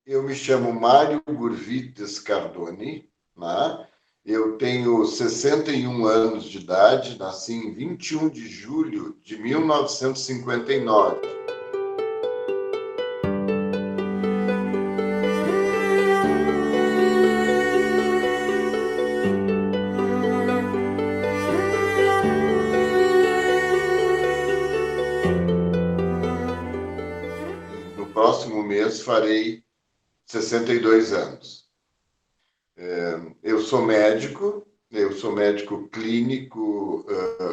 Eu me chamo Mário Gurvites Cardoni, né? Eu tenho 61 anos de idade, nasci em 21 de julho de 1959. No próximo mês farei 62 anos. Eu sou médico clínico,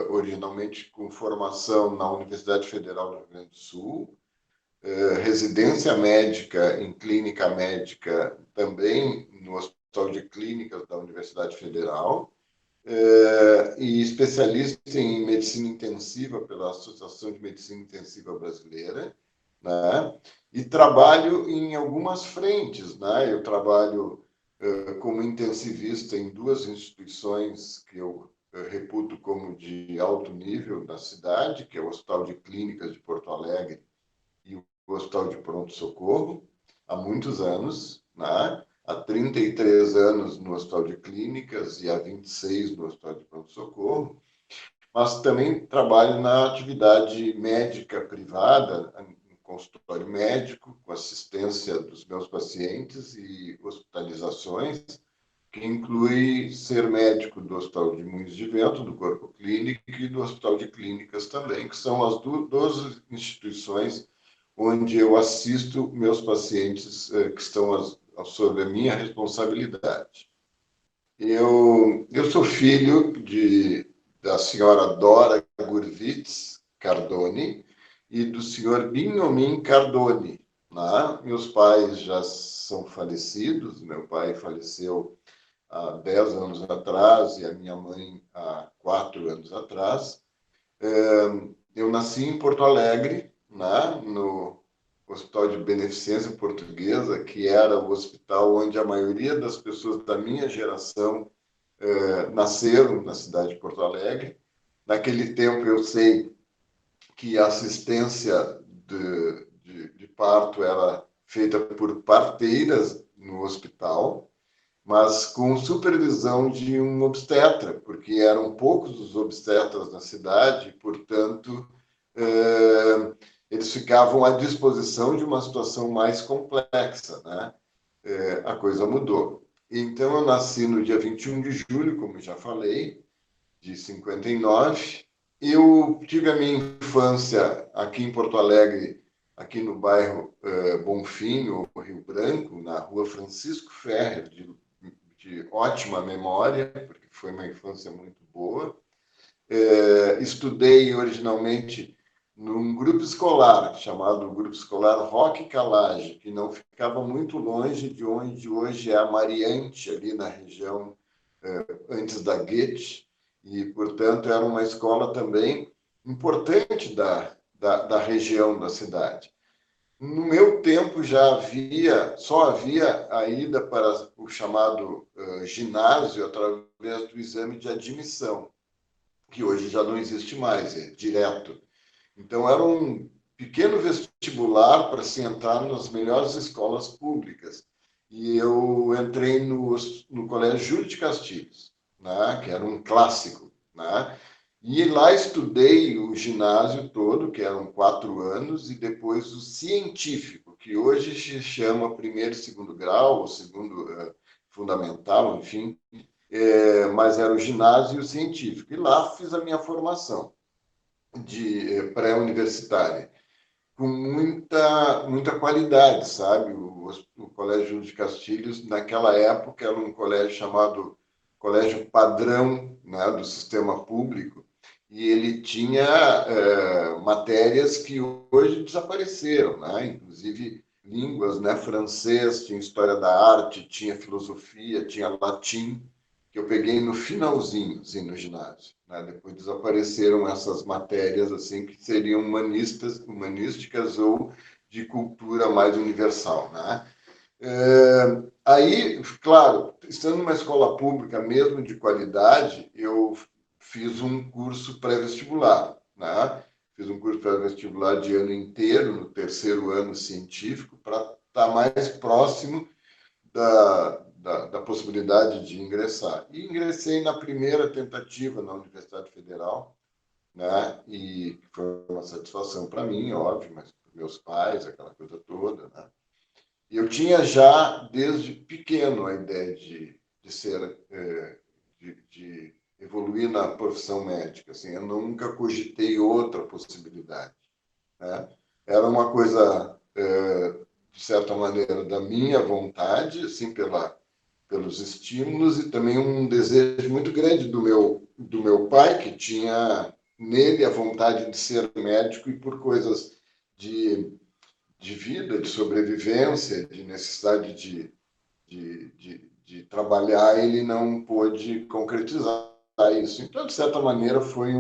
originalmente com formação na Universidade Federal do Rio Grande do Sul, residência médica em clínica médica também no Hospital de Clínicas da Universidade Federal, e especialista em medicina intensiva pela Associação de Medicina Intensiva Brasileira, né? E trabalho em algumas frentes, né? Eu trabalho como intensivista em duas instituições que eu reputo como de alto nível na cidade, que é o Hospital de Clínicas de Porto Alegre e o Hospital de Pronto-Socorro, há muitos anos, né? Há 33 anos no Hospital de Clínicas e há 26 no Hospital de Pronto-Socorro, mas também trabalho na atividade médica privada, em consultório médico, com assistência dos meus pacientes e hospitalizações, que inclui ser médico do Hospital de Moinhos de Vento, do Corpo Clínico e do Hospital de Clínicas também, que são as duas instituições onde eu assisto meus pacientes que estão sob a minha responsabilidade. Eu sou filho da senhora Dora Gurvitz Cardoni e do senhor Benjamin Cardoni. Né? Meus pais já são falecidos, meu pai faleceu há 10 anos atrás e a minha mãe há 4 anos atrás. Eu nasci em Porto Alegre, né, no Hospital de Beneficência Portuguesa, que era o hospital onde a maioria das pessoas da minha geração nasceram na cidade de Porto Alegre. Naquele tempo, eu sei que a assistência de parto era feita por parteiras no hospital, mas com supervisão de um obstetra, porque eram poucos os obstetras na cidade, portanto, eles ficavam à disposição de uma situação mais complexa, né? A coisa mudou. Então, eu nasci no dia 21 de julho, como já falei, de 59. Eu tive a minha infância aqui em Porto Alegre, aqui no bairro Bonfim, ou Rio Branco, na rua Francisco Ferrer, de ótima memória, porque foi uma infância muito boa. Estudei originalmente num grupo escolar, chamado Grupo Escolar Roque Calage, que não ficava muito longe de onde hoje é a Mariante, ali na região antes da Goethe, e, portanto, era uma escola também importante da região da cidade. No meu tempo só havia a ida para o chamado ginásio através do exame de admissão, que hoje já não existe mais, é direto. Então, era um pequeno vestibular para se entrar nas melhores escolas públicas. E eu entrei no Colégio Júlio de Castilhos, né, que era um clássico. Né? E lá estudei o ginásio todo, que eram 4 anos, e depois o científico, que hoje se chama primeiro e segundo grau, ou segundo fundamental, enfim, mas era o ginásio científico. E lá fiz a minha formação de pré-universitária, com muita qualidade, sabe? O Colégio de Castilhos, naquela época, era um colégio chamado Colégio Padrão, né, do sistema público, e ele tinha matérias que hoje desapareceram, né? Inclusive línguas, né? Francês, tinha história da arte, tinha filosofia, tinha latim, que eu peguei no finalzinho, assim, no ginásio. Né? Depois desapareceram essas matérias assim que seriam humanísticas ou de cultura mais universal. Né? Aí, claro, estando numa escola pública, mesmo de qualidade, eu fiz um curso pré-vestibular. Né? Fiz um curso pré-vestibular de ano inteiro, no terceiro ano científico, para estar mais próximo da possibilidade de ingressar. E ingressei na primeira tentativa na Universidade Federal, né? E foi uma satisfação para mim, óbvio, mas para meus pais, aquela coisa toda, né? E eu tinha já, desde pequeno, a ideia de ser, de evoluir na profissão médica. Assim, eu nunca cogitei outra possibilidade, né? Era uma coisa, de certa maneira, da minha vontade, assim, pelos estímulos, e também um desejo muito grande do meu pai, que tinha nele a vontade de ser médico, e por coisas de vida, de sobrevivência, de necessidade de trabalhar, ele não pôde concretizar isso. Então, de certa maneira, foi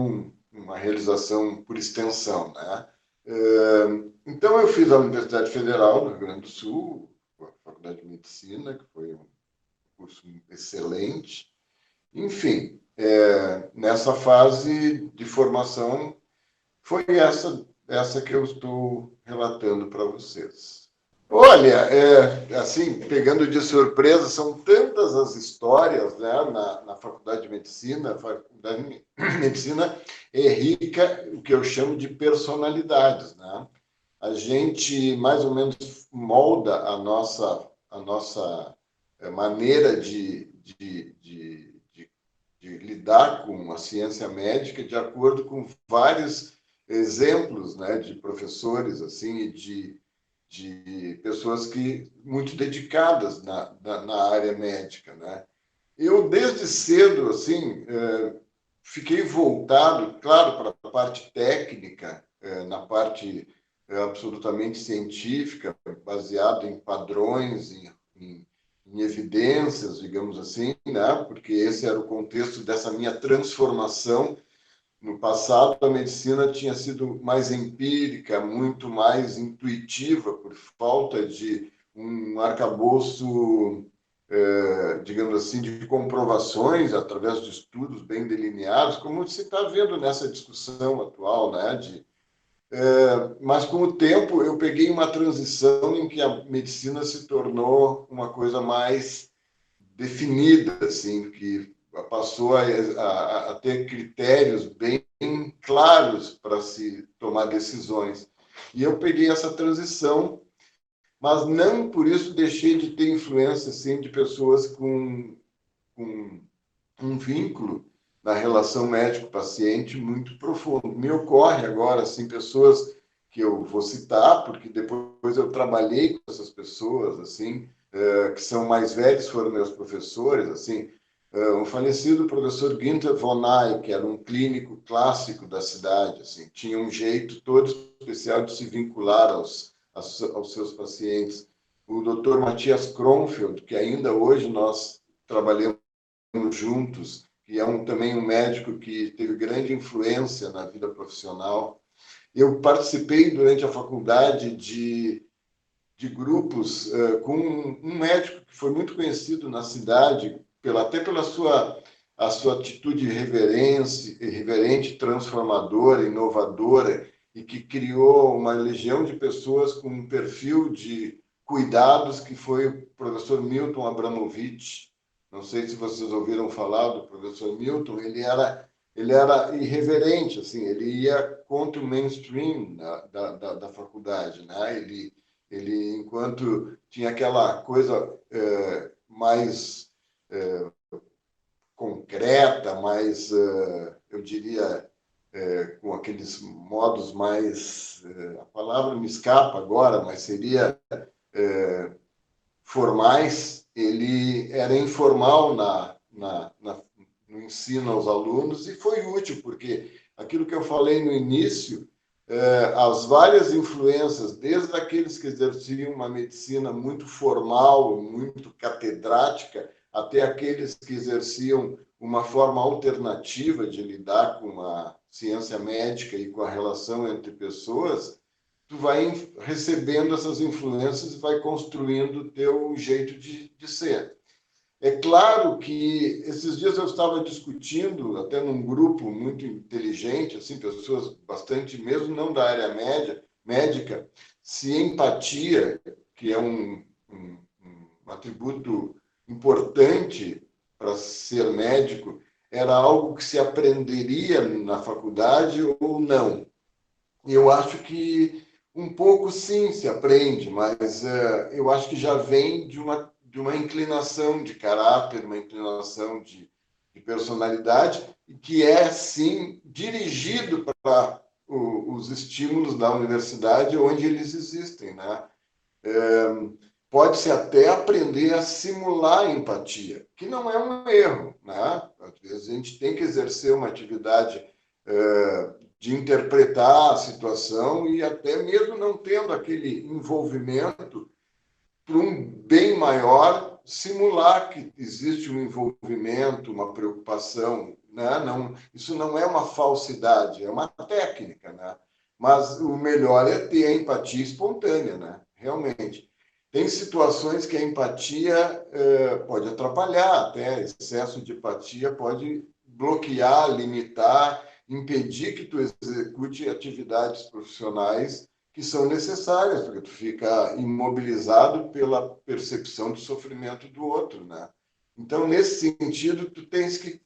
uma realização por extensão, né? Então, eu fiz a Universidade Federal do Rio Grande do Sul, a Faculdade de Medicina, que foi um curso excelente. Enfim, nessa fase de formação, foi essa que eu estou relatando para vocês. Olha, assim, pegando de surpresa, são tantas as histórias, né, na Faculdade de Medicina. A Faculdade de Medicina é rica, o que eu chamo de personalidades, né? A gente mais ou menos molda a nossa maneira de lidar com a ciência médica de acordo com vários exemplos, né, de professores assim, e de pessoas que muito dedicadas na área médica, né? Eu desde cedo assim fiquei voltado, claro, para a parte técnica, na parte absolutamente científica, baseado em padrões, em evidências, digamos assim, né? Porque esse era o contexto dessa minha transformação. No passado, a medicina tinha sido mais empírica, muito mais intuitiva, por falta de um arcabouço, digamos assim, de comprovações através de estudos bem delineados, como se está vendo nessa discussão atual, né? Mas, com o tempo, eu peguei uma transição em que a medicina se tornou uma coisa mais definida, assim, que passou a ter critérios bem claros para se tomar decisões. E eu peguei essa transição, mas não por isso deixei de ter influência assim, de pessoas com um vínculo na relação médico-paciente muito profundo. Me ocorre agora assim, pessoas que eu vou citar, porque depois eu trabalhei com essas pessoas, assim, que são mais velhos, foram meus professores, assim, o falecido professor Günther von Ay, que era um clínico clássico da cidade, assim, tinha um jeito todo especial de se vincular aos seus pacientes. O Dr. Matthias Kronfeld, que ainda hoje nós trabalhamos juntos, que é também um médico que teve grande influência na vida profissional. Eu participei durante a faculdade de grupos com um médico que foi muito conhecido na cidade, até pela a sua atitude irreverente, transformadora, inovadora, e que criou uma legião de pessoas com um perfil de cuidados, que foi o professor Milton Abramovich. Não sei se vocês ouviram falar do professor Milton. Ele era irreverente, assim, ele ia contra o mainstream da faculdade, né? Ele, enquanto tinha aquela coisa mais concreta, mais, eu diria, com aqueles modos mais, a palavra me escapa agora, mas seria formais. Ele era informal no ensino aos alunos, e foi útil, porque aquilo que eu falei no início, as várias influências, desde aqueles que exerciam uma medicina muito formal, muito catedrática, até aqueles que exerciam uma forma alternativa de lidar com a ciência médica e com a relação entre pessoas, tu vai recebendo essas influências e vai construindo o teu jeito de ser. É claro que esses dias eu estava discutindo, até num grupo muito inteligente, assim, pessoas bastante, mesmo não da área médica, se empatia que é um atributo importante para ser médico, era algo que se aprenderia na faculdade ou não. E eu acho que um pouco sim se aprende, mas eu acho que já vem de uma inclinação de caráter, uma inclinação de personalidade, que é sim dirigido para os estímulos da universidade onde eles existem, né? Pode-se até aprender a simular empatia, que não é um erro, né? Às vezes a gente tem que exercer uma atividade de interpretar a situação e até mesmo não tendo aquele envolvimento para um bem maior, simular que existe um envolvimento, uma preocupação, né? Não, isso não é uma falsidade, é uma técnica, né? Mas o melhor é ter a empatia espontânea, né? Realmente. Tem situações que a empatia pode atrapalhar, até excesso de empatia pode bloquear, limitar, impedir que tu execute atividades profissionais que são necessárias, porque tu fica imobilizado pela percepção do sofrimento do outro, né? Então, nesse sentido, tu tens que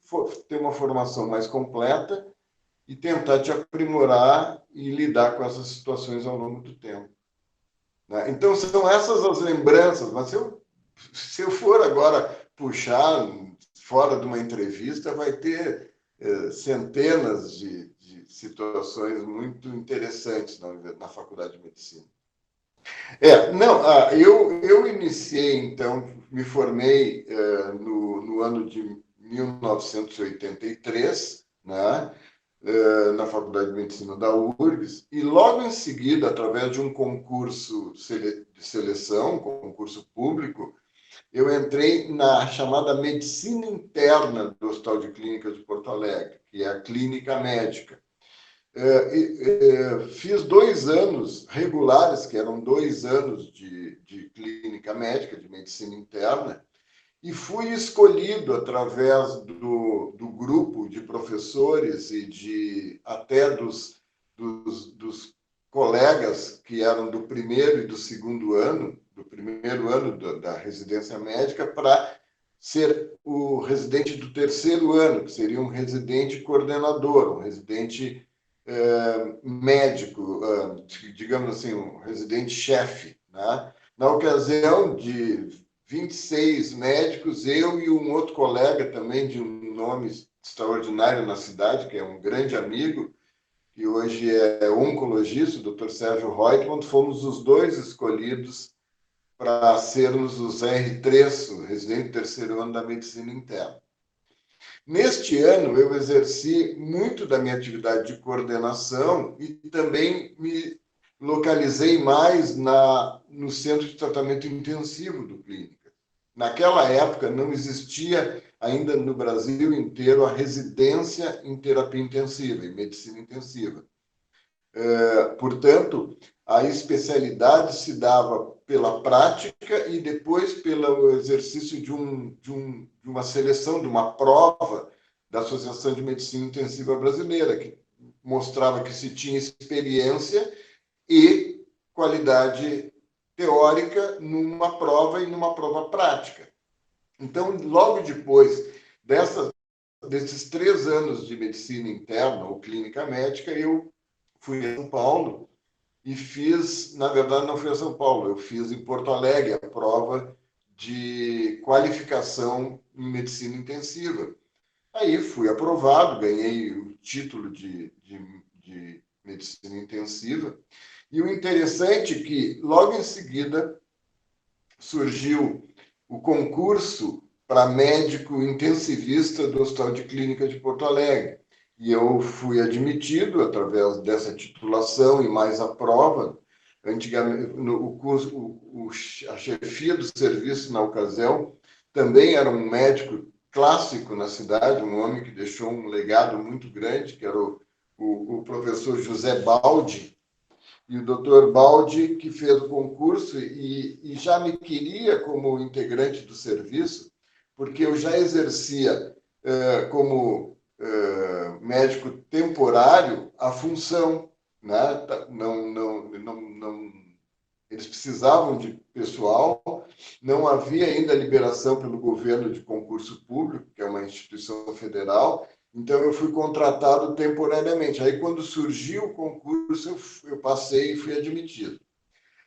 ter uma formação mais completa e tentar te aprimorar e lidar com essas situações ao longo do tempo, né? Então, são essas as lembranças, mas se eu for agora puxar fora de uma entrevista, vai ter centenas de situações muito interessantes na Faculdade de Medicina. Não, eu iniciei, então, me formei no ano de 1983, né, na Faculdade de Medicina da URGS, e logo em seguida, através de um concurso de seleção, um concurso público, eu entrei na chamada medicina interna do Hospital de Clínicas de Porto Alegre, que é a clínica médica. Fiz 2 anos regulares, que eram 2 anos de clínica médica, de medicina interna, e fui escolhido através do grupo de professores e até dos colegas que eram do primeiro e do segundo ano, do primeiro ano da residência médica, para ser o residente do terceiro ano, que seria um residente coordenador, um residente médico, digamos assim, um residente-chefe, né? Na ocasião de 26 médicos, eu e um outro colega também de um nome extraordinário na cidade, que é um grande amigo, que hoje é oncologista, o Dr. Sérgio Reutemann, fomos os dois escolhidos para sermos os R3, o residente terceiro ano da medicina interna. Neste ano, eu exerci muito da minha atividade de coordenação e também me localizei mais no centro de tratamento intensivo do clínica. Naquela época, não existia ainda no Brasil inteiro a residência em terapia intensiva, em medicina intensiva. Portanto, a especialidade se dava pela prática e depois pelo exercício de uma seleção, de uma prova da Associação de Medicina Intensiva Brasileira, que mostrava que se tinha experiência e qualidade teórica numa prova e numa prova prática. Então, logo depois desses 3 anos de medicina interna ou clínica médica, eu fui a São Paulo e fiz, na verdade, não fui a São Paulo, eu fiz em Porto Alegre a prova de qualificação em medicina intensiva. Aí fui aprovado, ganhei o título de medicina intensiva. E o interessante é que, logo em seguida, surgiu o concurso para médico intensivista do Hospital de Clínica de Porto Alegre. E eu fui admitido através dessa titulação e mais a prova. Antigamente, a chefia do serviço na ocasião também era um médico clássico na cidade, um homem que deixou um legado muito grande, que era o professor José Baldi, e o doutor Baldi, que fez o concurso e já me queria como integrante do serviço, porque eu já exercia como médico temporário a função, né? Eles precisavam de pessoal, não havia ainda liberação pelo governo de concurso público, que é uma instituição federal, então eu fui contratado temporariamente. Aí, quando surgiu o concurso, eu passei e fui admitido.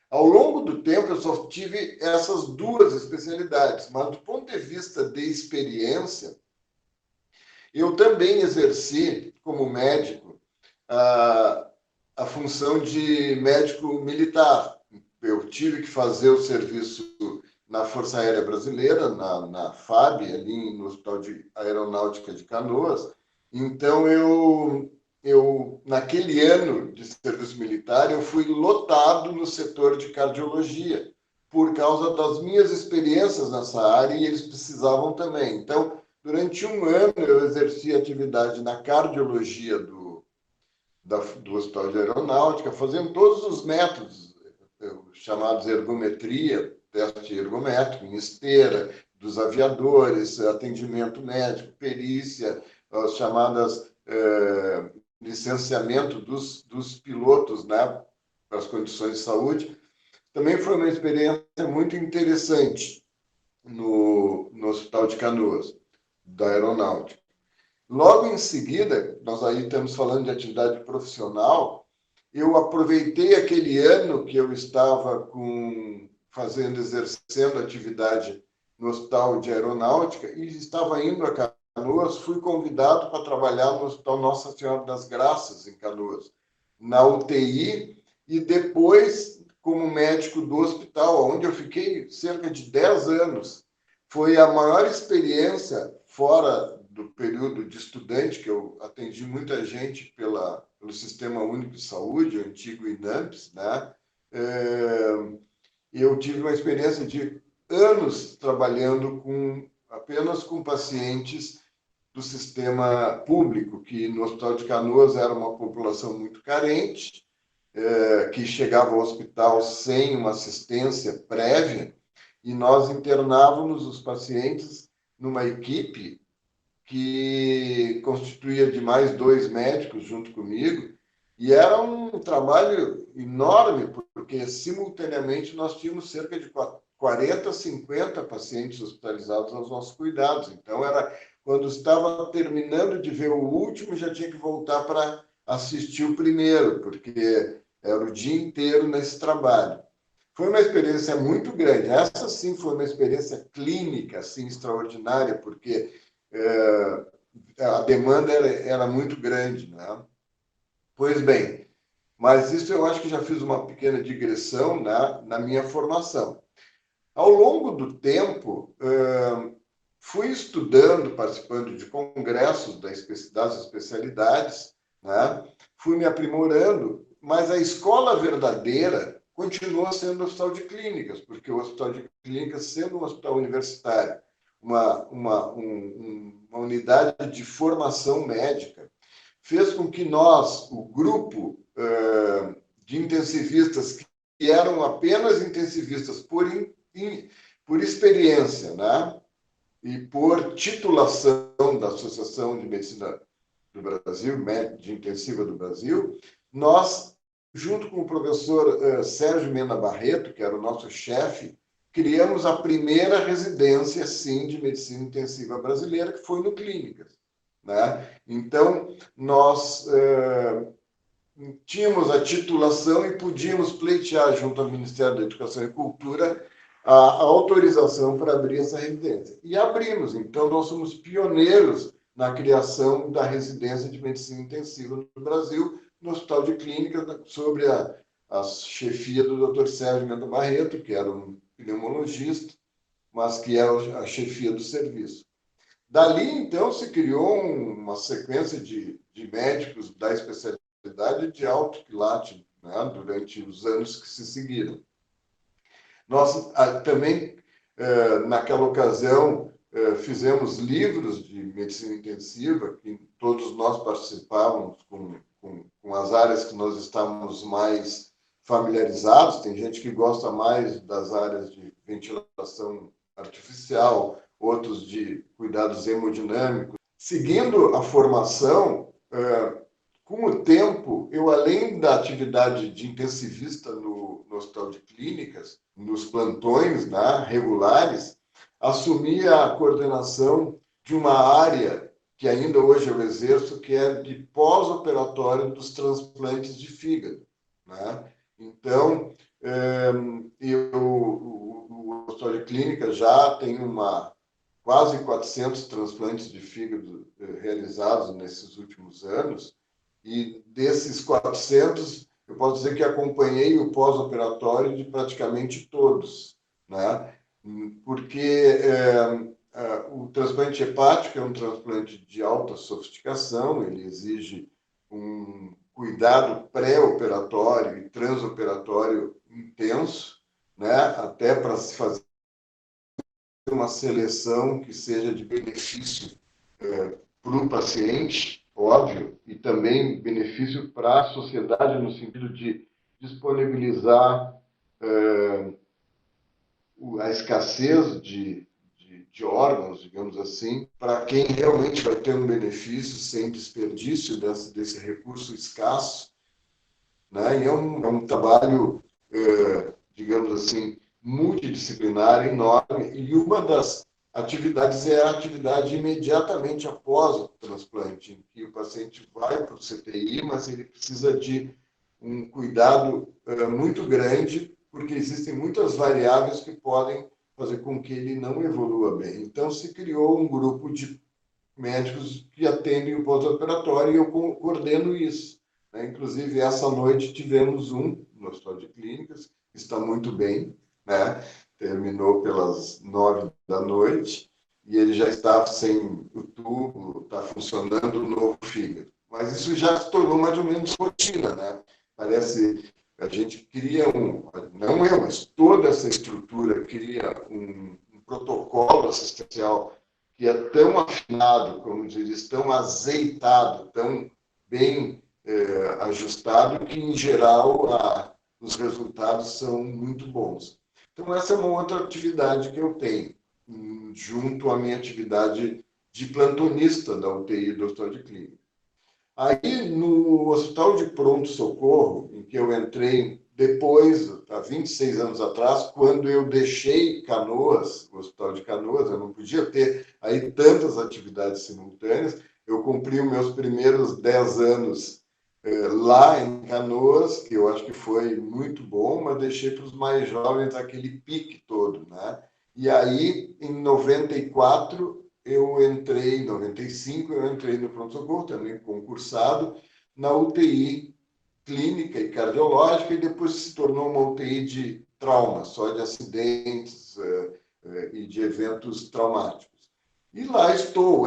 Ao longo do tempo, eu só tive essas duas especialidades, mas do ponto de vista de experiência, eu também exerci, como médico, a função de médico militar. Eu tive que fazer o serviço na Força Aérea Brasileira, na FAB, ali no Hospital de Aeronáutica de Canoas. Então, naquele ano de serviço militar, eu fui lotado no setor de cardiologia, por causa das minhas experiências nessa área, e eles precisavam também. Então, durante um ano, eu exerci atividade na cardiologia do Hospital de Aeronáutica, fazendo todos os métodos chamados ergometria, teste ergométrico, em esteira, dos aviadores, atendimento médico, perícia, as chamadas licenciamento dos pilotos, né, para as condições de saúde. Também foi uma experiência muito interessante no Hospital de Canoas, da Aeronáutica. Logo em seguida, nós aí estamos falando de atividade profissional, eu aproveitei aquele ano que eu estava exercendo atividade no Hospital de Aeronáutica e estava indo a Canoas, fui convidado para trabalhar no Hospital Nossa Senhora das Graças, em Canoas, na UTI, e depois como médico do hospital, onde eu fiquei cerca de 10 anos. Foi a maior experiência fora do período de estudante, que eu atendi muita gente pelo Sistema Único de Saúde, o antigo INAMPS, né? Eu tive uma experiência de anos trabalhando apenas com pacientes do sistema público, que no Hospital de Canoas era uma população muito carente, que chegava ao hospital sem uma assistência prévia, e nós internávamos os pacientes numa equipe que constituía de mais 2 médicos junto comigo, e era um trabalho enorme, porque simultaneamente nós tínhamos cerca de 40, 50 pacientes hospitalizados aos nossos cuidados. Então, quando estava terminando de ver o último, já tinha que voltar para assistir o primeiro, porque era o dia inteiro nesse trabalho. Foi uma experiência muito grande. Essa, sim, foi uma experiência clínica assim, extraordinária, porque a demanda era muito grande, né? Pois bem, mas isso eu acho que já fiz uma pequena digressão, né, na minha formação. Ao longo do tempo, fui estudando, participando de congressos das especialidades, né? Fui me aprimorando, mas a escola verdadeira continua sendo o Hospital de Clínicas, porque o Hospital de Clínicas, sendo um hospital universitário, uma unidade de formação médica, fez com que nós, o grupo de intensivistas, que eram apenas intensivistas por experiência, né? E por titulação da Associação de Medicina do Brasil, de Intensiva do Brasil, nós, junto com o professor Sérgio Mena Barreto, que era o nosso chefe, criamos a primeira residência, sim, de medicina intensiva brasileira, que foi no Clínicas, né? Então, nós tínhamos a titulação e podíamos pleitear junto ao Ministério da Educação e Cultura a autorização para abrir essa residência. E abrimos. Então, nós somos pioneiros na criação da residência de medicina intensiva no Brasil, no Hospital de Clínicas, sobre a chefia do Dr. Sérgio Mena Barreto, que era um pneumologista, mas que é a chefia do serviço. Dali, então, se criou uma sequência de médicos da especialidade de alto quilate, né, durante os anos que se seguiram. Nós também, naquela ocasião, fizemos livros de medicina intensiva, que todos nós participávamos com as áreas que nós estávamos mais familiarizados. Tem gente que gosta mais das áreas de ventilação artificial, outros de cuidados hemodinâmicos. Seguindo a formação, Com o tempo, eu, além da atividade de intensivista no Hospital de Clínicas, nos plantões, né, regulares, assumi a coordenação de uma área que ainda hoje eu exerço, que é de pós-operatório dos transplantes de fígado, né? Então, o Hospital de Clínicas já tem quase 400 transplantes de fígado realizados nesses últimos anos, e desses 400, eu posso dizer que acompanhei o pós-operatório de praticamente todos, né? Porque o transplante hepático é um transplante de alta sofisticação, ele exige um cuidado pré-operatório e transoperatório intenso, né? Até para se fazer uma seleção que seja de benefício para o paciente, óbvio, e também benefício para a sociedade, no sentido de disponibilizar a escassez de órgãos, digamos assim, para quem realmente vai ter um benefício sem desperdício desse recurso escasso, né? E é um trabalho, digamos assim, multidisciplinar, enorme, e uma das atividades é a atividade imediatamente após o transplante, em que o paciente vai para o CTI, mas ele precisa de um cuidado muito grande, porque existem muitas variáveis que podem fazer com que ele não evolua bem. Então, se criou um grupo de médicos que atendem o pós-operatório e eu coordeno isso, né? Inclusive, essa noite tivemos um no Hospital de Clínicas, que está muito bem, né? Terminou pelas 9 da noite e ele já está sem o tubo, está funcionando o novo fígado. Mas isso já se tornou mais ou menos rotina, né? Parece a gente cria não eu, mas toda essa estrutura cria um protocolo assistencial que é tão afinado, como diz, tão azeitado, tão bem ajustado, que, em geral, os resultados são muito bons. Então, essa é uma outra atividade que eu tenho, junto à minha atividade de plantonista da UTI do Hospital de Clínica. Aí, no Hospital de Pronto-Socorro, em que eu entrei depois, há 26 anos atrás, quando eu deixei Canoas, o Hospital de Canoas, eu não podia ter aí tantas atividades simultâneas, eu cumpri os meus primeiros 10 anos lá em Canoas, que eu acho que foi muito bom, mas deixei para os mais jovens aquele pique todo, né? E aí, em 94, eu entrei, em 95, eu entrei no pronto-socorro, também concursado, na UTI clínica e cardiológica, e depois se tornou uma UTI de trauma, só de acidentes e de eventos traumáticos. E lá estou.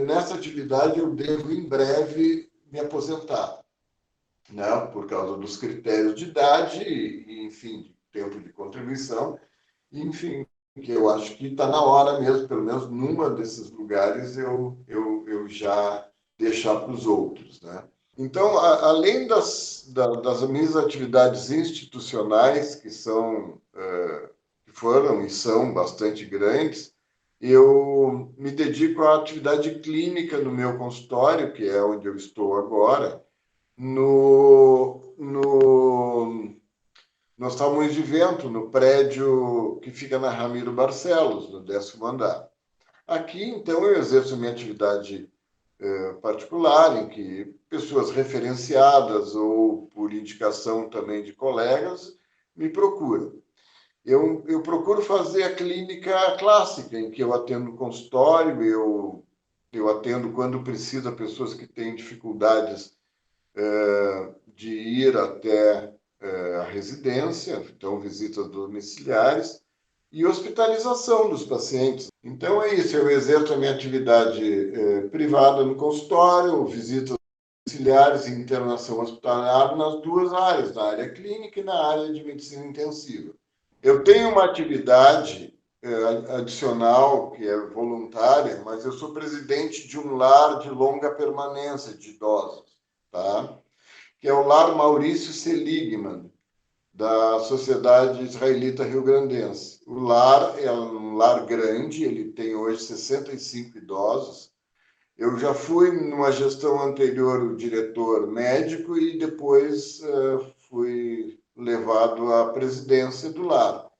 Nessa atividade eu devo, em breve, me aposentar, né? Por causa dos critérios de idade e, enfim, de tempo de contribuição, enfim, que eu acho que está na hora mesmo, pelo menos numa desses lugares, eu já deixar para os outros, né? Então, além das minhas atividades institucionais, que foram e são bastante grandes, eu me dedico à atividade clínica no meu consultório, que é onde eu estou agora, no Hospital Moinhos de Vento, no prédio que fica na Ramiro Barcelos, no 10º andar. Aqui, então, eu exerço minha atividade particular, em que pessoas referenciadas ou por indicação também de colegas me procuram. Eu procuro fazer a clínica clássica, em que eu atendo no consultório, eu atendo quando precisa pessoas que têm dificuldades de ir até a residência, então visitas domiciliares, e hospitalização dos pacientes. Então é isso, eu exerço a minha atividade privada no consultório, visitas domiciliares e internação hospitalar nas duas áreas, na área clínica e na área de medicina intensiva. Eu tenho uma atividade adicional, que é voluntária, mas eu sou presidente de um lar de longa permanência de idosos, tá? Que é o Lar Maurício Seligman, da Sociedade Israelita Rio-Grandense. O lar é um lar grande, ele tem hoje 65 idosos, Eu já fui, numa gestão anterior, o diretor médico e depois fui levado à presidência do lar.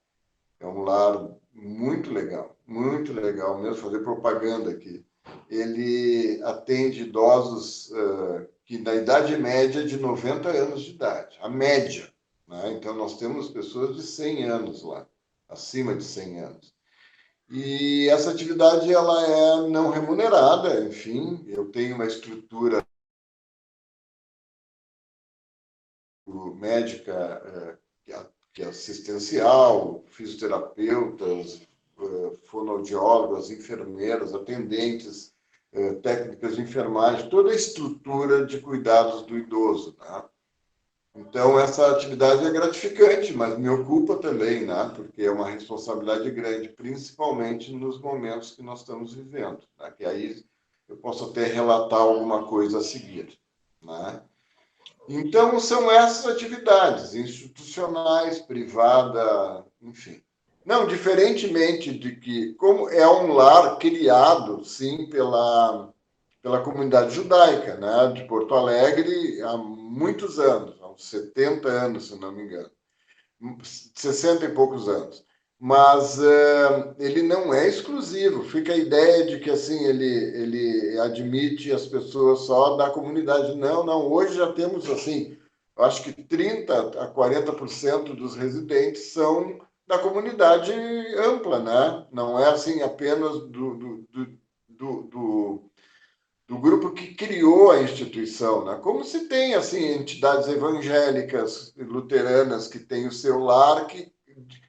É um lar muito legal mesmo, fazer propaganda aqui. Ele atende idosos que na idade média é de 90 anos de idade, a média, né? Então, nós temos pessoas de 100 anos lá, acima de 100 anos. E essa atividade ela é não remunerada, enfim, eu tenho uma estrutura médica que é assistencial, fisioterapeutas, fonoaudiólogas, enfermeiras, atendentes, técnicas de enfermagem, toda a estrutura de cuidados do idoso, né? Então, essa atividade é gratificante, mas me ocupa também, né? Porque é uma responsabilidade grande, principalmente nos momentos que nós estamos vivendo, né? Que aí eu posso até relatar alguma coisa a seguir, né? Então, são essas atividades institucionais, privada, enfim. Não, diferentemente de que, como é um lar criado, sim, pela comunidade judaica, né, de Porto Alegre, há muitos anos, há uns 70 anos, se não me engano, 60 e poucos anos. Mas ele não é exclusivo, fica a ideia de que assim ele admite as pessoas só da comunidade. Não, não, hoje já temos assim, acho que 30 a 40% dos residentes são da comunidade ampla, né? Não é assim apenas do grupo que criou a instituição, né? Como se tem assim entidades evangélicas luteranas que têm o seu lar, que,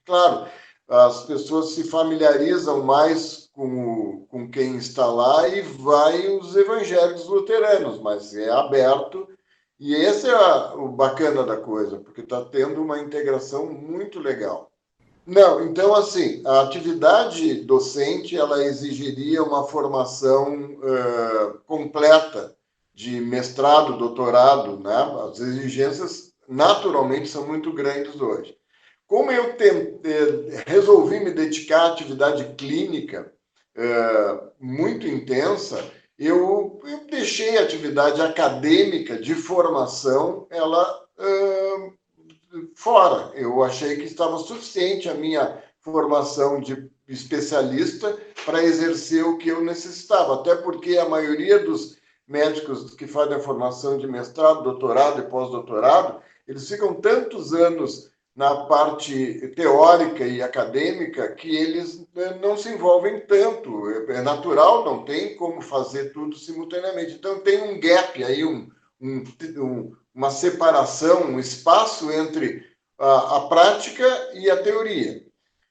claro, as pessoas se familiarizam mais com quem está lá e vai os evangélicos luteranos, mas é aberto e esse é o bacana da coisa, porque está tendo uma integração muito legal. Não, então assim, a atividade docente ela exigiria uma formação completa de mestrado, doutorado, né? As exigências naturalmente são muito grandes hoje. Como eu resolvi me dedicar à atividade clínica muito intensa, eu deixei a atividade acadêmica de formação, ela fora. Eu achei que estava suficiente a minha formação de especialista para exercer o que eu necessitava, até porque a maioria dos médicos que fazem a formação de mestrado, doutorado e pós-doutorado, eles ficam tantos anos na parte teórica e acadêmica que eles não se envolvem tanto. É natural, não tem como fazer tudo simultaneamente. Então tem um gap aí, uma separação, um espaço entre a prática e a teoria.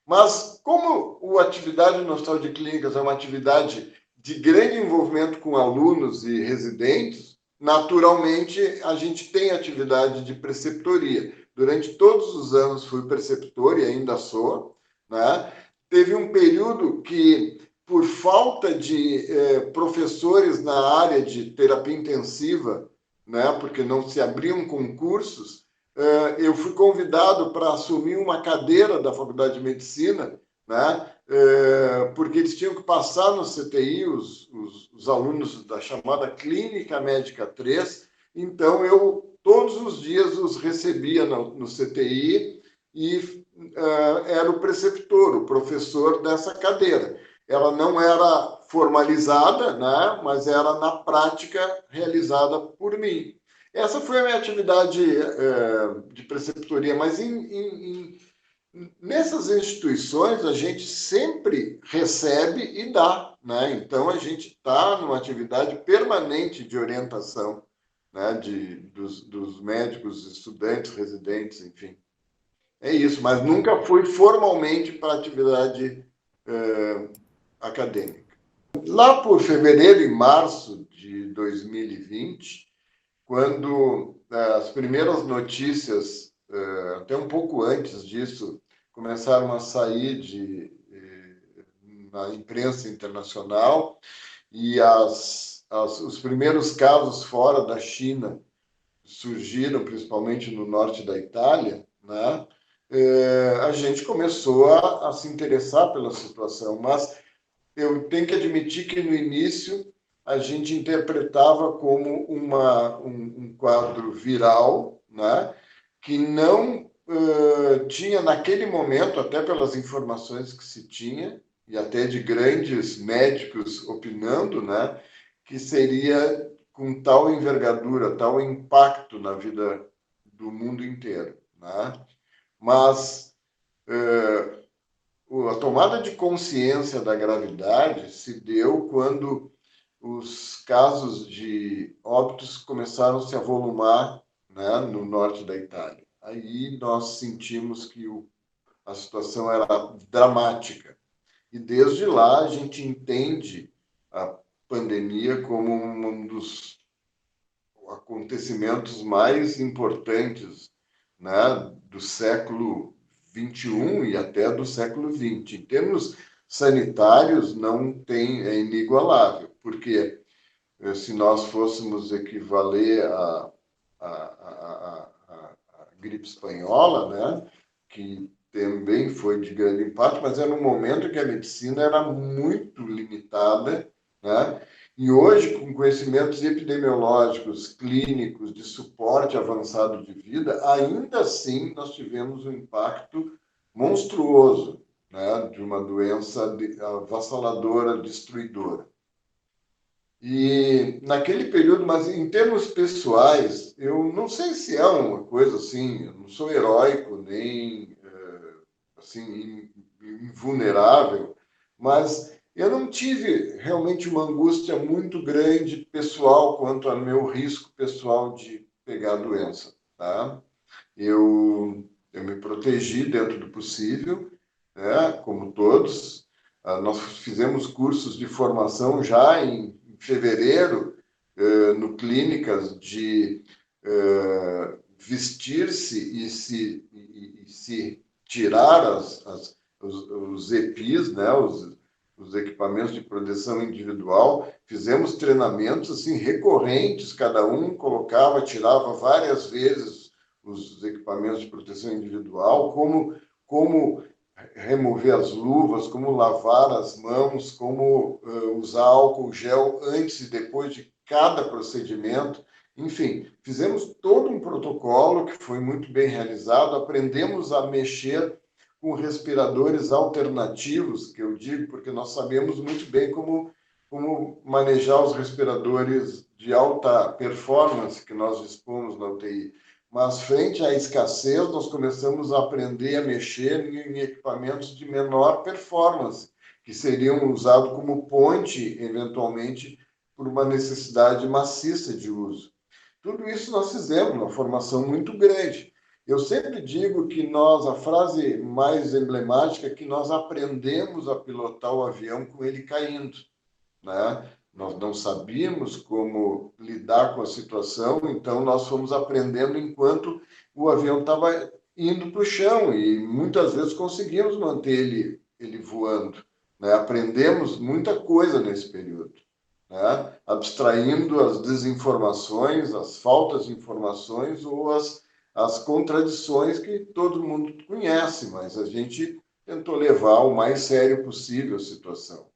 Mas como a atividade no Hospital de Clínicas é uma atividade de grande envolvimento com alunos e residentes, naturalmente a gente tem atividade de preceptoria. Durante todos os anos fui preceptor e ainda sou, né? Teve um período que, por falta de professores na área de terapia intensiva, né, porque não se abriam concursos, eu fui convidado para assumir uma cadeira da Faculdade de Medicina, né, porque eles tinham que passar no CTI, os alunos da chamada Clínica Médica 3, então eu todos os dias os recebia no CTI e era o preceptor, o professor dessa cadeira. Ela não era formalizada, né, mas era na prática realizada por mim. Essa foi a minha atividade de preceptoria, mas nessas instituições a gente sempre recebe e dá, né? Então a gente está numa atividade permanente de orientação, né? Dos médicos, estudantes, residentes, enfim. É isso, mas nunca fui formalmente para atividade acadêmica. Lá por fevereiro e março de 2020, quando as primeiras notícias, até um pouco antes disso, começaram a sair na imprensa internacional e os primeiros casos fora da China surgiram, principalmente no norte da Itália, né? A gente começou se interessar pela situação, mas eu tenho que admitir que no início a gente interpretava como um quadro viral, né, que não tinha, naquele momento, até pelas informações que se tinha, e até de grandes médicos opinando, né, que seria com tal envergadura, tal impacto na vida do mundo inteiro, né? Mas a tomada de consciência da gravidade se deu quando os casos de óbitos começaram a se avolumar, né, no norte da Itália. Aí nós sentimos que a situação era dramática. E desde lá a gente entende a pandemia como um dos acontecimentos mais importantes, né, do século XXI e até do século XX. Em termos sanitários, não tem, é inigualável, porque se nós fôssemos equivaler à gripe espanhola, né, que também foi de grande impacto, mas era um momento em que a medicina era muito limitada, né? E hoje, com conhecimentos epidemiológicos, clínicos, de suporte avançado de vida, ainda assim nós tivemos um impacto monstruoso, né, de uma doença avassaladora, destruidora. E naquele período, mas em termos pessoais, eu não sei se é uma coisa assim, eu não sou heróico nem assim invulnerável, mas eu não tive realmente uma angústia muito grande pessoal quanto ao meu risco pessoal de pegar a doença, tá? Eu me protegi dentro do possível, né, como todos. Nós fizemos cursos de formação já em fevereiro, no clínicas de vestir-se e se tirar os EPIs, né, os equipamentos de proteção individual. Fizemos treinamentos assim recorrentes, cada um colocava, tirava várias vezes os equipamentos de proteção individual, como remover as luvas, como lavar as mãos, como usar álcool gel antes e depois de cada procedimento. Enfim, fizemos todo um protocolo que foi muito bem realizado, aprendemos a mexer com respiradores alternativos, que eu digo, porque nós sabemos muito bem como manejar os respiradores de alta performance que nós dispomos na UTI. Mas, frente à escassez, nós começamos a aprender a mexer em equipamentos de menor performance, que seriam usados como ponte, eventualmente, por uma necessidade maciça de uso. Tudo isso nós fizemos, uma formação muito grande. Eu sempre digo que nós, a frase mais emblemática é que nós aprendemos a pilotar o avião com ele caindo, né? Nós não sabíamos como lidar com a situação, então nós fomos aprendendo enquanto o avião estava indo para o chão e muitas vezes conseguimos manter ele voando, né? Aprendemos muita coisa nesse período, né? Abstraindo as desinformações, as faltas de informações ou as contradições que todo mundo conhece, mas a gente tentou levar o mais sério possível a situação.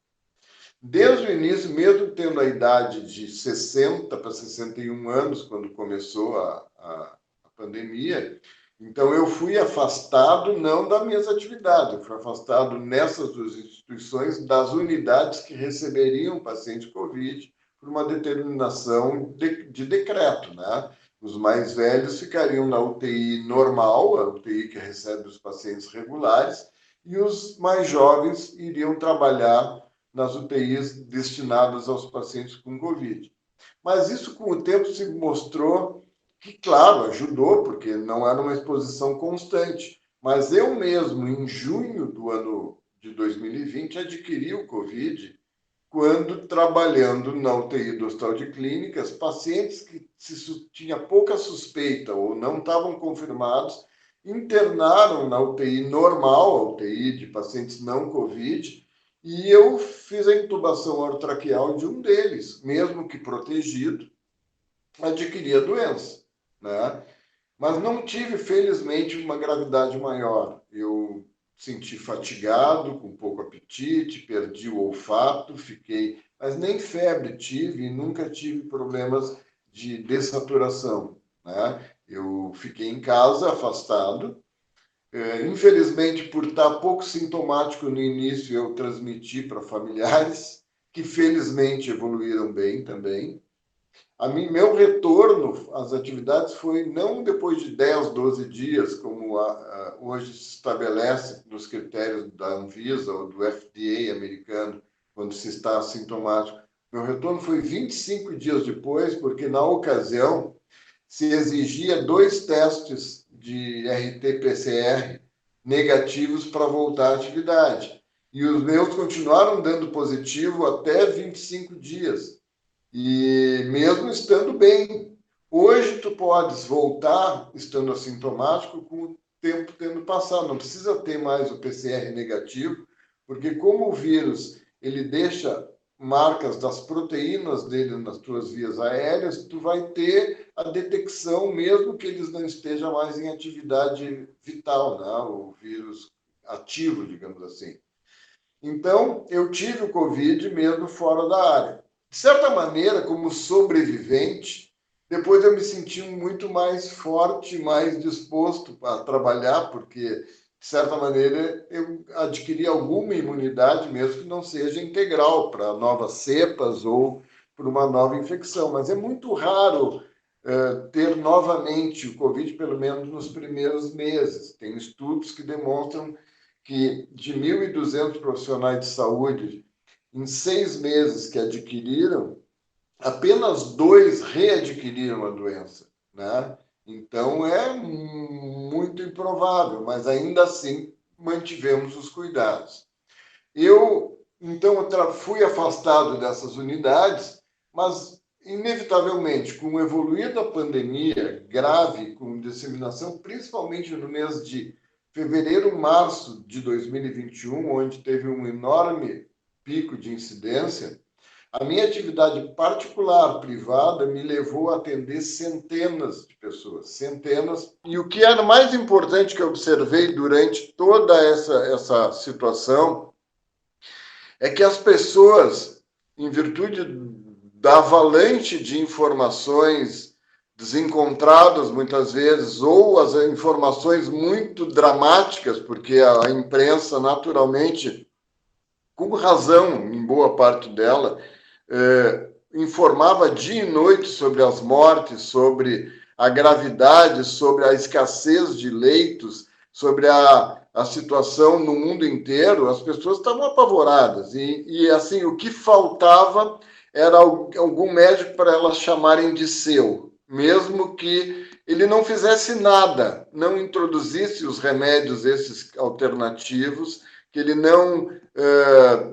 Desde o início, mesmo tendo a idade de 60 para 61 anos, quando começou a pandemia, então eu fui afastado não das minhas atividades, eu fui afastado nessas duas instituições das unidades que receberiam paciente Covid por uma determinação de decreto, né? Os mais velhos ficariam na UTI normal, a UTI que recebe os pacientes regulares, e os mais jovens iriam trabalhar nas UTIs destinadas aos pacientes com Covid. Mas isso, com o tempo, se mostrou que, claro, ajudou, porque não era uma exposição constante. Mas eu mesmo, em junho do ano de 2020, adquiri o Covid quando, trabalhando na UTI do Hospital de Clínicas, pacientes que se tinha pouca suspeita ou não estavam confirmados, internaram na UTI normal, a UTI de pacientes não Covid, e eu fiz a intubação orotraqueal de um deles, mesmo que protegido, adquiri a doença, né? Mas não tive, felizmente, uma gravidade maior. Eu senti fatigado, com pouco apetite, perdi o olfato, mas nem febre tive e nunca tive problemas de dessaturação, né? Eu fiquei em casa, afastado. Infelizmente, por estar pouco sintomático no início, eu transmiti para familiares, que felizmente evoluíram bem também. Meu retorno às atividades foi não depois de 10, 12 dias, como hoje se estabelece nos critérios da Anvisa ou do FDA americano, quando se está assintomático. Meu retorno foi 25 dias depois, porque na ocasião se exigia 2 testes de RT-PCR negativos para voltar à atividade. E os meus continuaram dando positivo até 25 dias. E mesmo estando bem, hoje tu podes voltar estando assintomático com o tempo tendo passado. Não precisa ter mais o PCR negativo, porque como o vírus ele deixa marcas das proteínas dele nas tuas vias aéreas, tu vai ter a detecção mesmo que eles não estejam mais em atividade vital, né? O vírus ativo, digamos assim. Então, eu tive o Covid mesmo fora da área. De certa maneira, como sobrevivente, depois eu me senti muito mais forte, mais disposto a trabalhar, porque, de certa maneira, eu adquiri alguma imunidade, mesmo que não seja integral, para novas cepas ou para uma nova infecção. Mas é muito raro ter novamente o Covid, pelo menos nos primeiros meses. Tem estudos que demonstram que de 1.200 profissionais de saúde, em 6 meses que adquiriram, apenas 2 readquiriram a doença, né? Então é muito improvável, mas ainda assim mantivemos os cuidados. Então, fui afastado dessas unidades, mas, inevitavelmente, com o evoluir da pandemia grave, com disseminação, principalmente no mês de fevereiro, março de 2021, onde teve um enorme pico de incidência, a minha atividade particular, privada, me levou a atender centenas de pessoas, centenas. E o que era mais importante que eu observei durante toda essa situação é que as pessoas, em virtude da avalanche de informações desencontradas muitas vezes, ou as informações muito dramáticas, porque a imprensa, naturalmente, com razão, em boa parte dela, informava dia e noite sobre as mortes, sobre a gravidade, sobre a escassez de leitos, sobre a situação no mundo inteiro, as pessoas estavam apavoradas. E assim, o que faltava era algum médico para elas chamarem de seu, mesmo que ele não fizesse nada, não introduzisse os remédios esses alternativos, que ele não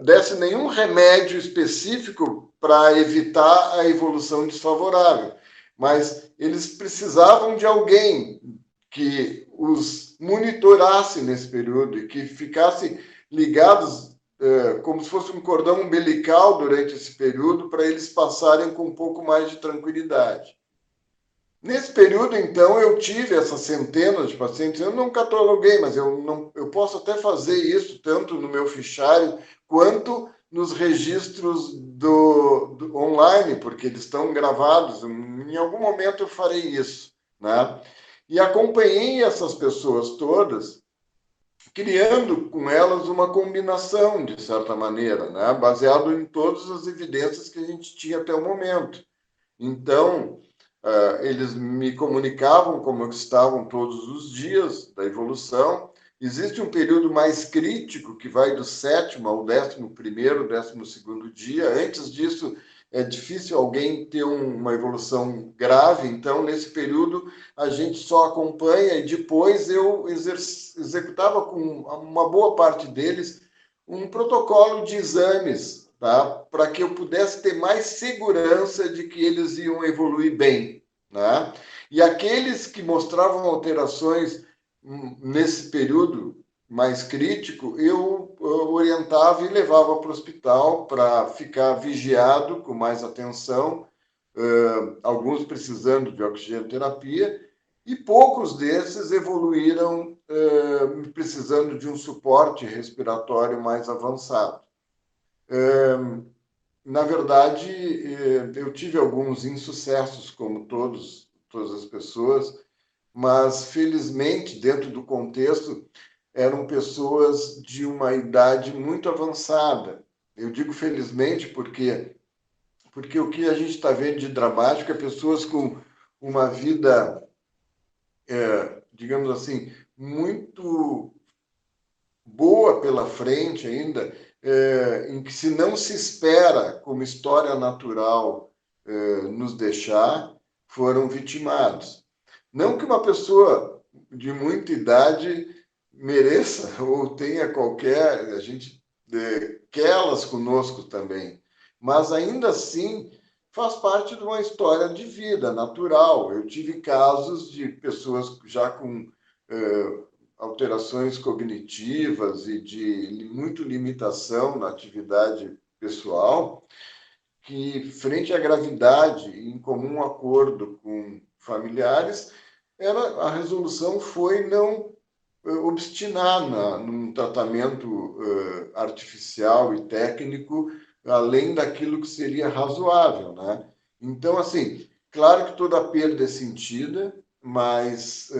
desse nenhum remédio específico para evitar a evolução desfavorável. Mas eles precisavam de alguém que os monitorasse nesse período e que ficasse ligados como se fosse um cordão umbilical durante esse período para eles passarem com um pouco mais de tranquilidade. Nesse período, então, eu tive essas centenas de pacientes. Eu não cataloguei, mas eu posso até fazer isso tanto no meu fichário quanto nos registros do online, porque eles estão gravados. Em algum momento eu farei isso, né? E acompanhei essas pessoas todas, criando com elas uma combinação, de certa maneira, né? Baseado em todas as evidências que a gente tinha até o momento. Então, eles me comunicavam como estavam todos os dias da evolução. Existe um período mais crítico que vai do 7º ao 11º, 12º dia. Antes disso, é difícil alguém ter uma evolução grave. Então, nesse período, a gente só acompanha e depois eu executava com uma boa parte deles um protocolo de exames, tá? Para que eu pudesse ter mais segurança de que eles iam evoluir bem, né? E aqueles que mostravam alterações nesse período mais crítico, eu orientava e levava para o hospital para ficar vigiado com mais atenção, alguns precisando de oxigenoterapia, e poucos desses evoluíram precisando de um suporte respiratório mais avançado. Na verdade, eu tive alguns insucessos, como todas as pessoas, mas felizmente, dentro do contexto, eram pessoas de uma idade muito avançada. Eu digo felizmente porque o que a gente está vendo de dramático é pessoas com uma vida, digamos assim, muito boa pela frente ainda, em que se não se espera, como história natural nos deixar, foram vitimados. Não que uma pessoa de muita idade mereça ou tenha qualquer, a gente quer elas conosco também, mas ainda assim faz parte de uma história de vida natural. Eu tive casos de pessoas já com alterações cognitivas e de muita limitação na atividade pessoal, que, frente à gravidade, em comum acordo com familiares, a resolução foi não obstinar num tratamento artificial e técnico, além daquilo que seria razoável, né? Então, assim, claro que toda perda é sentida, mas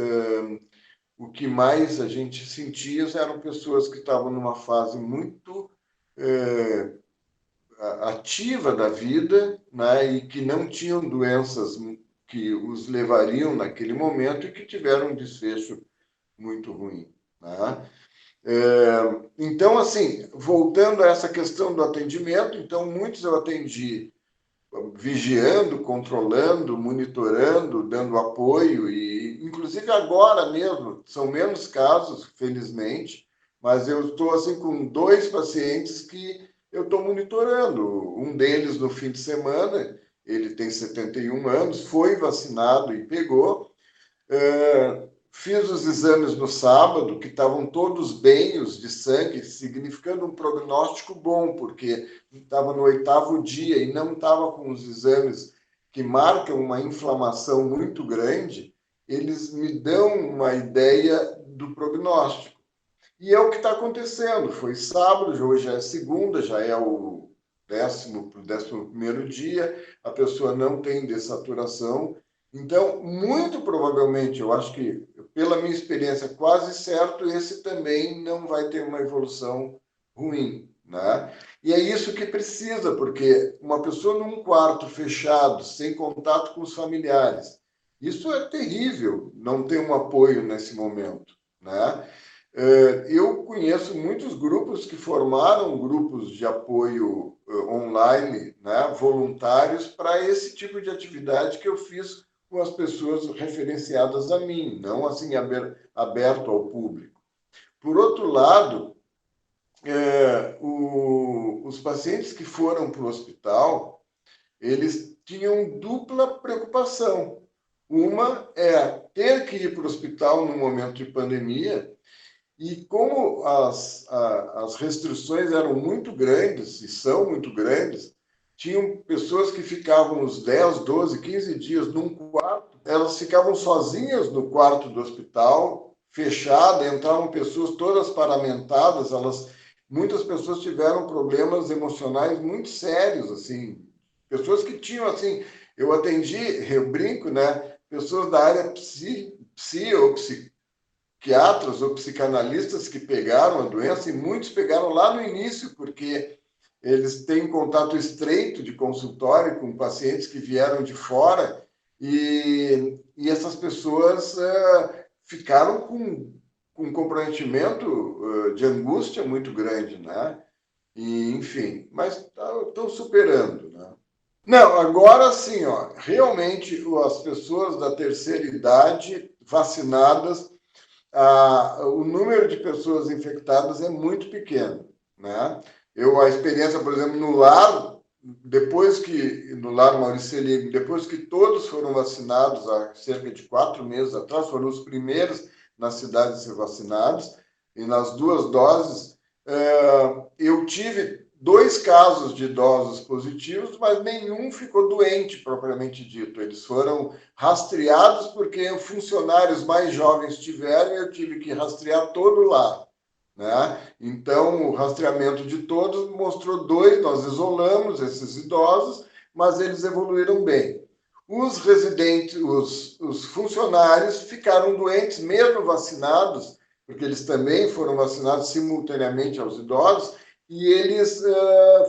o que mais a gente sentia eram pessoas que estavam numa fase muito ativa da vida, né, e que não tinham doenças que os levariam naquele momento e que tiveram um desfecho muito ruim, né? Então, assim, voltando a essa questão do atendimento, então, muitos eu atendi vigiando, controlando, monitorando, dando apoio e, inclusive, agora mesmo, são menos casos, felizmente, mas eu estou, assim, com 2 pacientes que eu estou monitorando. Um deles, no fim de semana, ele tem 71 anos, foi vacinado e pegou, fiz os exames no sábado, que estavam todos bem, os de sangue, significando um prognóstico bom, porque estava no 8º dia e não estava com os exames que marcam uma inflamação muito grande, eles me dão uma ideia do prognóstico. E é o que está acontecendo. Foi sábado, hoje já é segunda, já é o 11º dia, a pessoa não tem dessaturação. Então, muito provavelmente, eu acho que, pela minha experiência, quase certo, esse também não vai ter uma evolução ruim, né? E é isso que precisa, porque uma pessoa num quarto fechado, sem contato com os familiares, isso é terrível, não ter um apoio nesse momento, né? Eu conheço muitos grupos que formaram grupos de apoio online, né, voluntários, para esse tipo de atividade que eu fiz com as pessoas referenciadas a mim, não assim aberto ao público. Por outro lado, os pacientes que foram para o hospital, eles tinham dupla preocupação. Uma é ter que ir para o hospital no momento de pandemia, e como as restrições eram muito grandes, e são muito grandes, tinham pessoas que ficavam uns 10, 12, 15 dias num quarto, elas ficavam sozinhas no quarto do hospital, fechada, entravam pessoas todas paramentadas, muitas pessoas tiveram problemas emocionais muito sérios, assim, pessoas que tinham, assim, eu atendi, eu brinco, né, pessoas da área ou psiquiatras ou psicanalistas que pegaram a doença, e muitos pegaram lá no início, porque eles têm contato estreito de consultório com pacientes que vieram de fora, e essas pessoas ficaram com um comprometimento de angústia muito grande, né? E, enfim, mas estão superando, né? Não, agora sim, ó, realmente as pessoas da terceira idade vacinadas, o número de pessoas infectadas é muito pequeno, né? A experiência, por exemplo, no lar, no lar Maurício Selig, depois que todos foram vacinados há cerca de 4 meses atrás, foram os primeiros na cidade a ser vacinados, e nas 2 doses, eu tive 2 casos de idosos positivos, mas nenhum ficou doente, propriamente dito. Eles foram rastreados porque funcionários mais jovens tiveram e eu tive que rastrear todo lá. Né? Então, o rastreamento de todos mostrou 2, nós isolamos esses idosos, mas eles evoluíram bem. Os residentes, os funcionários ficaram doentes, mesmo vacinados, porque eles também foram vacinados simultaneamente aos idosos, e eles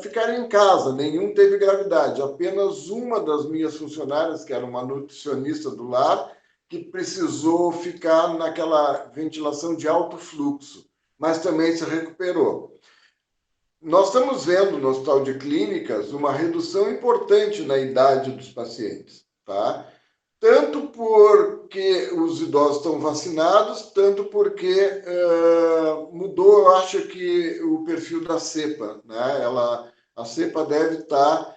ficaram em casa, nenhum teve gravidade. Apenas uma das minhas funcionárias, que era uma nutricionista do lar, que precisou ficar naquela ventilação de alto fluxo, mas também se recuperou. Nós estamos vendo no Hospital de Clínicas uma redução importante na idade dos pacientes, tá? Tanto porque os idosos estão vacinados, tanto porque mudou, eu acho que o perfil da cepa, né? A cepa deve estar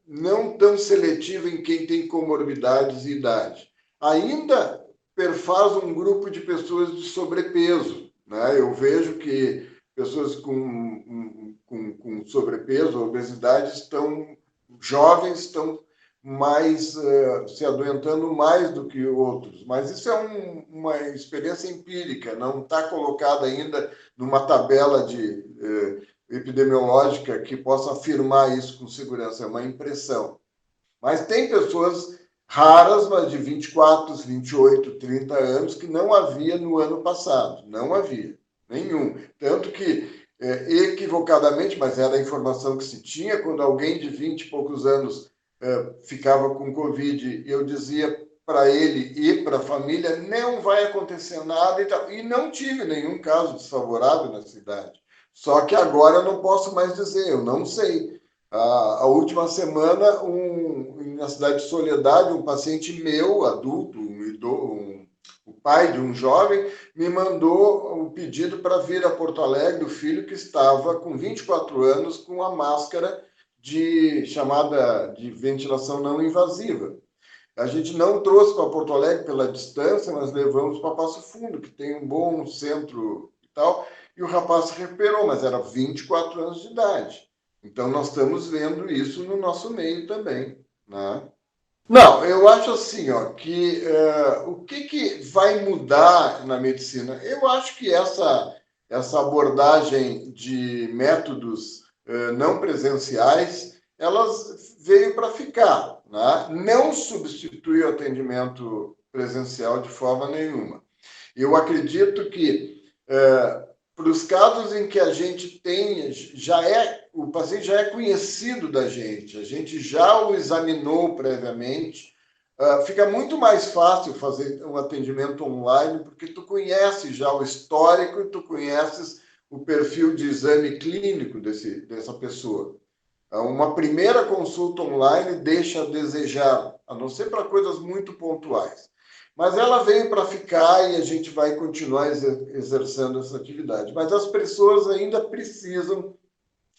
não tão seletiva em quem tem comorbidades e idade. Ainda perfaz um grupo de pessoas de sobrepeso, né? Eu vejo que pessoas com sobrepeso, obesidade, jovens, estão mais se adoentando mais do que outros. Mas isso é uma experiência empírica, não está colocada ainda numa tabela epidemiológica que possa afirmar isso com segurança, é uma impressão. Mas tem pessoas raras, mas de 24, 28, 30 anos, que não havia no ano passado, não havia nenhum. Tanto que, equivocadamente, mas era a informação que se tinha, quando alguém de 20 e poucos anos ficava com Covid, eu dizia para ele e para a família, não vai acontecer nada e tal. E não tive nenhum caso desfavorável na cidade. Só que agora eu não posso mais dizer, eu não sei. A última semana, na cidade de Soledade, um paciente meu, adulto, o pai de um jovem, me mandou um pedido para vir a Porto Alegre, o filho que estava com 24 anos com a máscara chamada de ventilação não invasiva. A gente não trouxe para Porto Alegre pela distância, mas levamos para Passo Fundo, que tem um bom centro e tal, e o rapaz se recuperou, mas era 24 anos de idade. Então, nós estamos vendo isso no nosso meio também, né? Não, eu acho assim, ó, que o que vai mudar na medicina? Eu acho que essa abordagem de métodos não presenciais, elas veio para ficar, né? Não substitui o atendimento presencial de forma nenhuma. Eu acredito que para os casos em que a gente tem, o paciente já é conhecido da gente, a gente já o examinou previamente, fica muito mais fácil fazer um atendimento online, porque tu conhece já o histórico e tu conheces o perfil de exame clínico dessa pessoa. Uma primeira consulta online deixa a desejar, a não ser para coisas muito pontuais. Mas ela veio para ficar e a gente vai continuar exercendo essa atividade. Mas as pessoas ainda precisam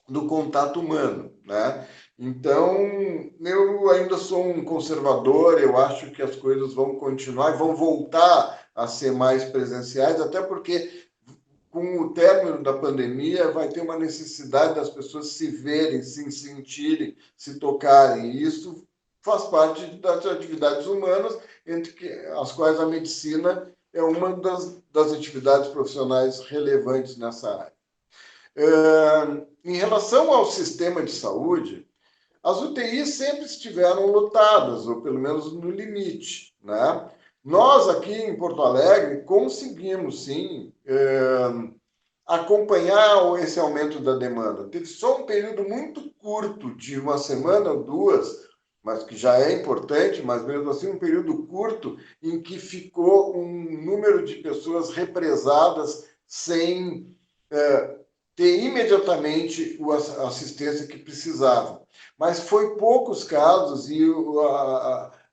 do contato humano, né? Então, eu ainda sou um conservador, eu acho que as coisas vão continuar e vão voltar a ser mais presenciais, até porque com o término da pandemia vai ter uma necessidade das pessoas se verem, se sentirem, se tocarem. E isso faz parte das atividades humanas, entre as quais a medicina é uma das atividades profissionais relevantes nessa área. Em relação ao sistema de saúde, as UTIs sempre estiveram lotadas, ou pelo menos no limite, né? Nós aqui em Porto Alegre conseguimos, sim, acompanhar esse aumento da demanda. Teve só um período muito curto, de uma semana ou duas, mas que já é importante, mas mesmo assim um período curto, em que ficou um número de pessoas represadas sem ter imediatamente a assistência que precisavam. Mas foi poucos casos e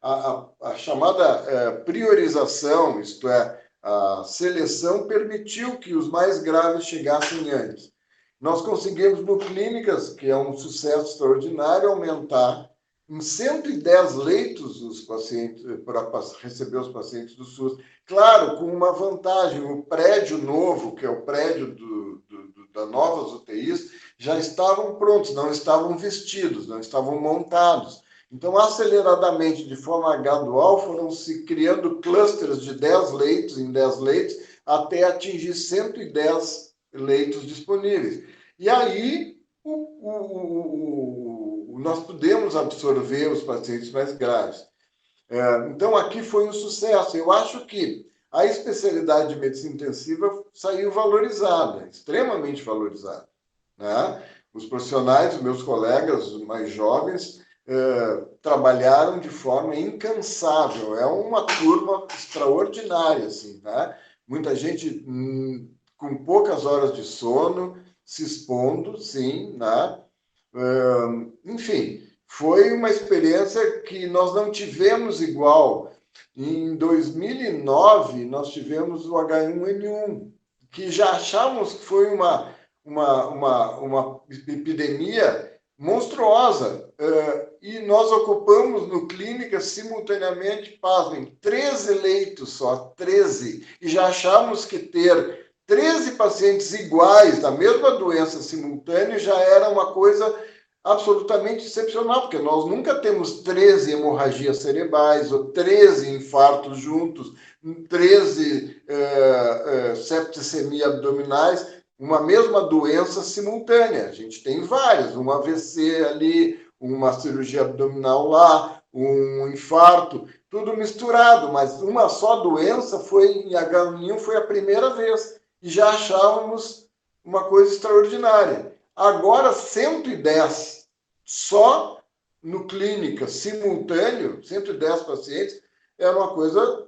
a chamada priorização, isto é, a seleção, permitiu que os mais graves chegassem antes. Nós conseguimos, no Clínicas, que é um sucesso extraordinário, aumentar em 110 leitos os pacientes, para receber os pacientes do SUS. Claro, com uma vantagem, o prédio novo, que é o prédio das novas UTIs já estavam prontos, não estavam vestidos, não estavam montados. Então, aceleradamente, de forma gradual, foram se criando clusters de 10 leitos em 10 leitos, até atingir 110 leitos disponíveis. E aí, nós podemos absorver os pacientes mais graves. Então, aqui foi um sucesso. Eu acho que a especialidade de medicina intensiva saiu valorizada, extremamente valorizada, né? Os profissionais, os meus colegas mais jovens, trabalharam de forma incansável. É uma turma extraordinária, assim, né? Muita gente com poucas horas de sono, se expondo, sim, né? Enfim, foi uma experiência que nós não tivemos igual. Em 2009, nós tivemos o H1N1, que já achávamos que foi uma epidemia monstruosa. E nós ocupamos no clínica simultaneamente, pasmem, 13 leitos só, 13. E já achávamos que ter 13 pacientes iguais da mesma doença simultânea já era uma coisa absolutamente excepcional, porque nós nunca temos 13 hemorragias cerebrais ou 13 infartos juntos, 13 septicemia abdominais, uma mesma doença simultânea. A gente tem várias, um AVC ali, uma cirurgia abdominal lá, um infarto, tudo misturado, mas uma só doença foi em H1N1, foi a primeira vez, e já achávamos uma coisa extraordinária. Agora, 110 só no clínica simultâneo, 110 pacientes, é uma coisa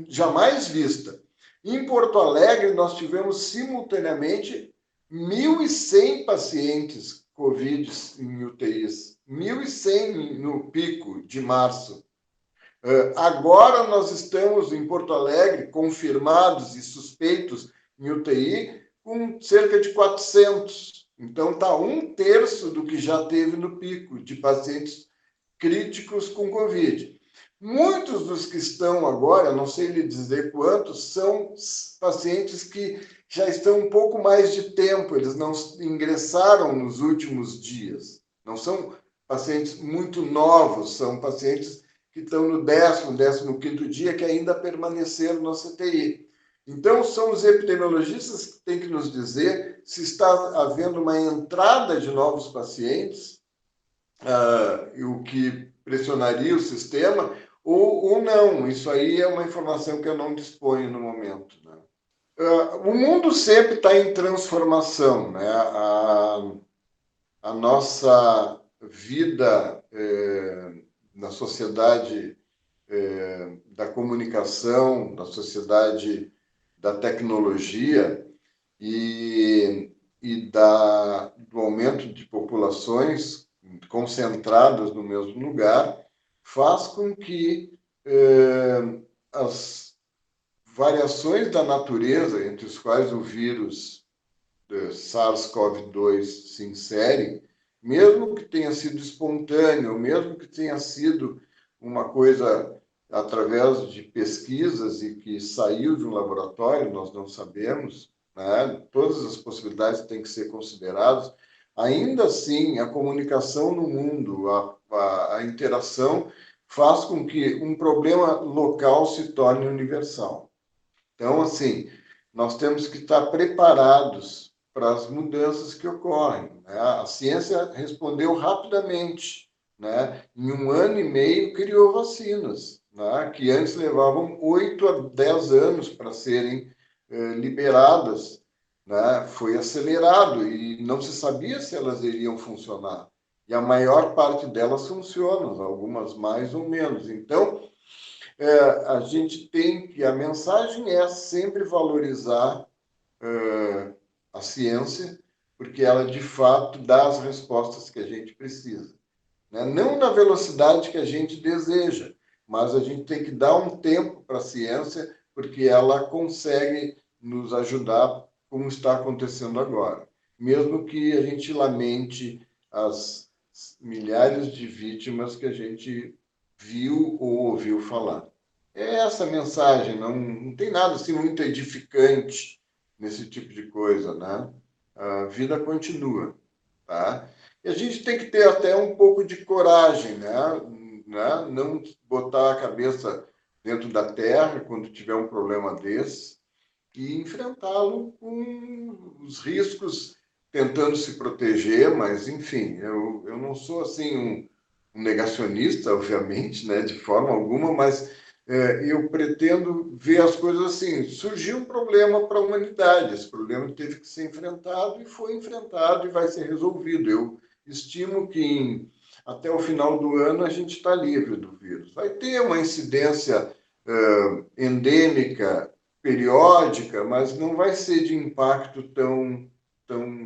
jamais vista. Em Porto Alegre, nós tivemos simultaneamente 1.100 pacientes Covid em UTIs, 1.100 no pico de março. Agora nós estamos em Porto Alegre, confirmados e suspeitos em UTI, com cerca de 400. Então, está um terço do que já teve no pico de pacientes críticos com Covid. Muitos dos que estão agora, não sei lhe dizer quantos, são pacientes que já estão um pouco mais de tempo, eles não ingressaram nos últimos dias. Não são pacientes muito novos, são pacientes que estão no 10º, 15º dia, que ainda permaneceram na CTI. Então, são os epidemiologistas que têm que nos dizer se está havendo uma entrada de novos pacientes, o que pressionaria o sistema, ou não. Isso aí é uma informação que eu não disponho no momento, né? O mundo sempre está em transformação, né? A nossa vida na sociedade da comunicação, da sociedade da tecnologia e do aumento de populações concentradas no mesmo lugar, faz com que as variações da natureza, entre os quais o vírus SARS-CoV-2 se insere, mesmo que tenha sido espontâneo, mesmo que tenha sido uma coisa através de pesquisas e que saiu de um laboratório, nós não sabemos, né? Todas as possibilidades têm que ser consideradas. Ainda assim, a comunicação no mundo, a interação, faz com que um problema local se torne universal. Então, assim, nós temos que estar preparados para as mudanças que ocorrem, né? A ciência respondeu rapidamente, né? Em 1 ano e meio criou vacinas, né? Que antes levavam 8 a 10 anos para serem liberadas, né? Foi acelerado e não se sabia se elas iriam funcionar. E a maior parte delas funcionam, algumas mais ou menos. Então, a gente tem que, a mensagem é sempre valorizar a ciência, porque ela de fato dá as respostas que a gente precisa, né? Não na velocidade que a gente deseja, mas a gente tem que dar um tempo para a ciência, porque ela consegue nos ajudar, como está acontecendo agora. Mesmo que a gente lamente as milhares de vítimas que a gente viu ou ouviu falar. É essa mensagem, não tem nada assim muito edificante nesse tipo de coisa, né? a vida continua, tá? E a gente tem que ter até um pouco de coragem, né? Não botar a cabeça dentro da terra quando tiver um problema desse e enfrentá-lo com os riscos, tentando se proteger, mas, enfim, eu não sou, assim, um negacionista, obviamente, né, de forma alguma, mas eu pretendo ver as coisas assim. Surgiu um problema para a humanidade, esse problema teve que ser enfrentado e foi enfrentado e vai ser resolvido. Eu estimo que até o final do ano a gente está livre do vírus. Vai ter uma incidência endêmica, periódica, mas não vai ser de impacto tão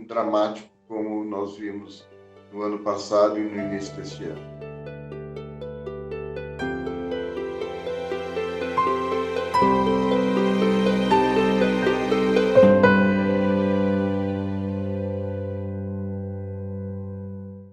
dramático como nós vimos no ano passado e no início deste ano.